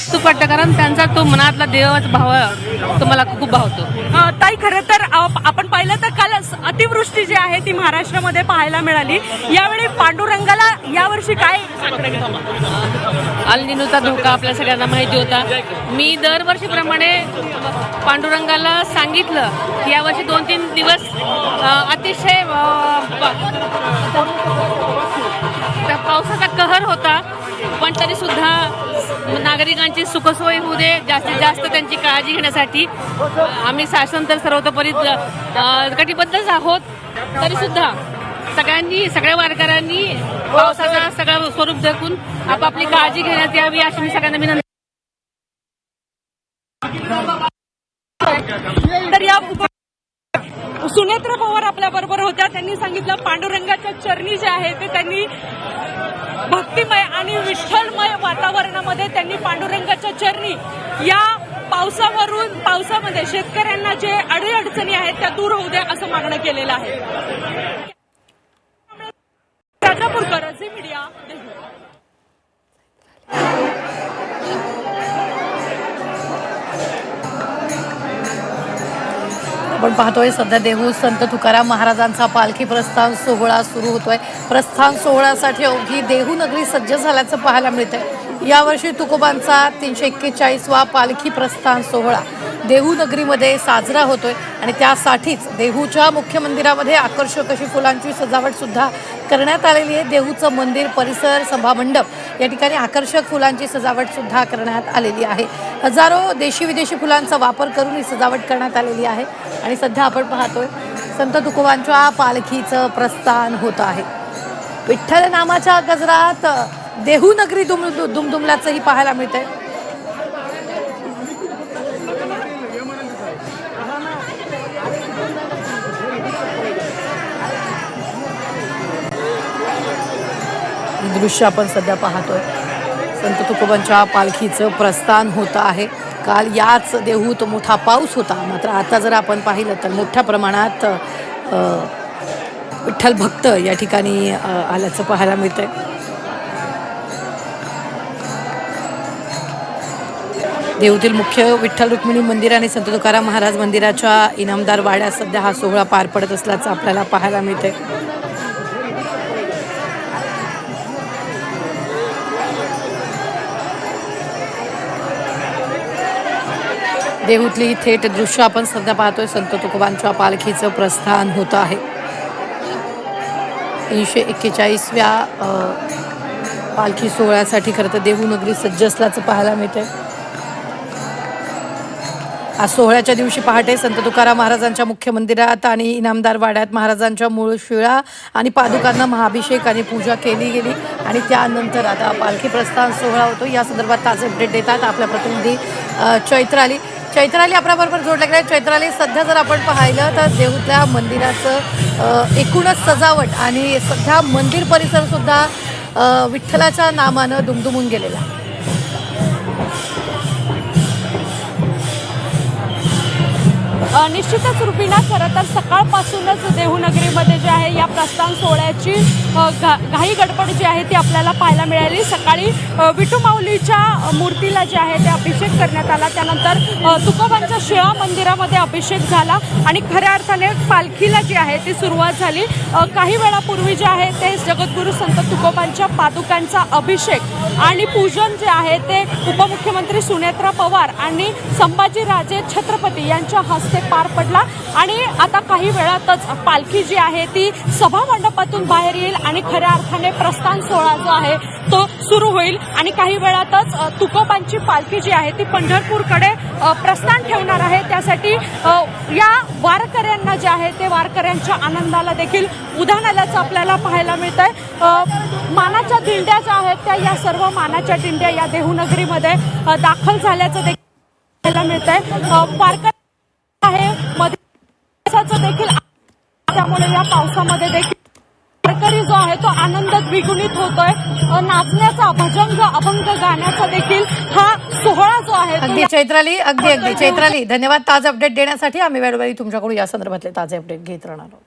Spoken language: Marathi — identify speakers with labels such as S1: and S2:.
S1: वस्तू पडतं, कारण त्यांचा तो मनातला देवाचा भाव तो मला खूप भावतो.
S2: ताई, खरं तर आपण पाहिलं तर काल अतिवृष्टी जी आहे ती महाराष्ट्रामध्ये पाहायला मिळाली. यावेळी पांडुरंगाला यावर्षी काय
S1: अल निनोचा धोका आपल्या सगळ्यांना माहिती होता. मी दरवर्षीप्रमाणे पांडुरंगाला सांगितलं की यावर्षी 2-3 दिवस अतिशय पावसाचा कहर होता, पण तरी सुद्धा नागरिकांची सुखसोय होऊ दे, जास्तीत जास्त त्यांची काळजी घेण्यासाठी आम्ही शासन तर सर्वतोपरी कटिबद्धच आहोत. तरी सुद्धा सगळ्या वारकऱ्यांनी पावसाचा सगळं स्वरूप जगून आपापली काळजी घेण्यात यावी अशी मी सगळ्यांना विनंती.
S2: तर या सुनेत्रा पवार आपल्या बरोबर होत्या. त्यांनी सांगितलं पांडुरंगाच्या चरणी जे आहे ते त्यांनी भक्तिमय आणि विठ्ठलमय वातावरणामध्ये त्यांनी पांडुरंगाच्या चरणी या पावसामध्ये शेतकऱ्यांना जे अडीअडचणी आहेत त्या दूर होऊ द्या असं मागणं केलेलं आहे. Rajapurkar, Zee media, Dehu.
S3: आपण पाहतोय सध्या देहू संत तुकाराम महाराजांचा पालखी प्रस्थान सोहळा सुरू होतोय. प्रस्थान सोहळ्यासाठी अवघी देहू नगरी सज्ज झाल्याचं पाहायला मिळतंय. यावर्षी तुकोबांचा 341वा पालखी प्रस्थान सोहळा देहू नगरीमध्ये साजरा होतोय आणि त्यासाठीच देहूच्या मुख्य मंदिरामध्ये आकर्षक अशी फुलांची सजावट सुद्धा करण्यात आलेली आहे. देहूचं मंदिर परिसर, सभामंडप या ठिकाणी आकर्षक फुलांची सजावट सुद्धा करण्यात आलेली आहे. हजारो देशी विदेशी फुलांचा वापर करून ही सजावट करण्यात आलेली आहे आणि सध्या आपण पाहतोय संत तुकोबांच्या पालखीचं प्रस्थान होत आहे. विठ्ठल नामाच्या गजरात देहू नगरी दुमदुमल्याचंही पाहायला मिळतंय. दृश्य आपण सध्या पाहतोय संत तुकोबांच्या पालखीचं प्रस्थान होत आहे. काल याच देहूत मोठा पाऊस होता, मात्र आता जर आपण पाहिलं तर मोठ्या प्रमाणात विठ्ठल भक्त या ठिकाणी आल्याचं पाहायला मिळतंय. देहूतील मुख्य विठ्ठल रुक्मिणी मंदिर आणि संत तुकाराम महाराज मंदिराच्या इनामदार वाड्यात सध्या हा सोहळा पार पडत असल्याचं आपल्याला पाहायला मिळतंय. देहूतली थेट दृश्य आपण सध्या पाहतोय. संत तुकोबांच्या पालखीचं प्रस्थान होत आहे. 341व्या पालखी सोहळ्यासाठी खरं तर देहू नगरी सज्ज असल्याचं पाहायला मिळतंय. आज सोहळ्याच्या दिवशी पहाटे संत तुकाराम महाराजांच्या मुख्य मंदिरात आणि इनामदार वाड्यात महाराजांच्या मूळ शिळा आणि पादुकांना महाअभिषेक आणि पूजा केली गेली आणि त्यानंतर आता पालखी प्रस्थान सोहळा होतो. या संदर्भात ताजे अपडेट देतात आपल्या प्रतिनिधी चैत्राली आपल्याबरोबर जोडल्या गेल्या. चैत्राली, सध्या जर आपण पाहिलं तर देहूतल्या मंदिराचं एकूणच सजावट आणि सध्या मंदिर परिसर सुद्धा विठ्ठलाच्या नामानं दुमदुमून गेलेला आहे.
S2: निश्चितच रुपीना, खरं तर सकाळपासूनच देहू नगरीमध्ये जे आहे या प्रस्थान सोहळ्याची घाई गडबड जी आहे ती आपल्याला पाहायला मिळाली. सकाळी विठू माऊलीच्या मूर्तीला जे आहे ते अभिषेक करण्यात आला. त्यानंतर तुकोबांच्या शिळा मंदिरामध्ये अभिषेक झाला आणि खऱ्या अर्थाने पालखीला जी आहे ती सुरुवात झाली. काही वेळापूर्वी जे आहे ते जगद्गुरू संत तुकोबांच्या पादुकांचा अभिषेक आणि पूजन जे आहे ते उपमुख्यमंत्री सुनेत्रा पवार आणि संभाजीराजे छत्रपती यांच्या हस्ते पार पडला आणि आता काही वेळातच पालखी जी आहे ती सभा मंडपातून बाहेर येईल आणि खऱ्या अर्थाने प्रस्थान सोहळा जो आहे तो सुरू होईल आणि काही वेळातच तुकोबांची पालखी जी आहे ती पंढरपूरकडे प्रस्थान ठेवणार आहे. त्यासाठी या वारकऱ्यांना जे आहे ते वारकऱ्यांच्या आनंदाला देखील उधाण आल्याचं आपल्याला पाहायला मिळतंय. मानाच्या दिंड्या ज्या आहेत त्या या सर्व मानाच्या दिंड्या या देहू नगरीमध्ये दाखल झाल्याचं देखील पाहायला मिळतंय. वारकरी आहे मध्ये देखील, त्यामुळे या पावसामध्ये देखील वारकरी जो आहे तो आनंद द्विगुणित होतोय. नाचण्याचा, भजंग, अभंग गाण्याचा देखील हा सोहळा जो आहे.
S3: अगदी चैत्राली, धन्यवाद ताजे अपडेट देण्यासाठी. आम्ही वेळोवेळी तुमच्याकडून या संदर्भातले ताजे अपडेट घेत राहणार आहोत.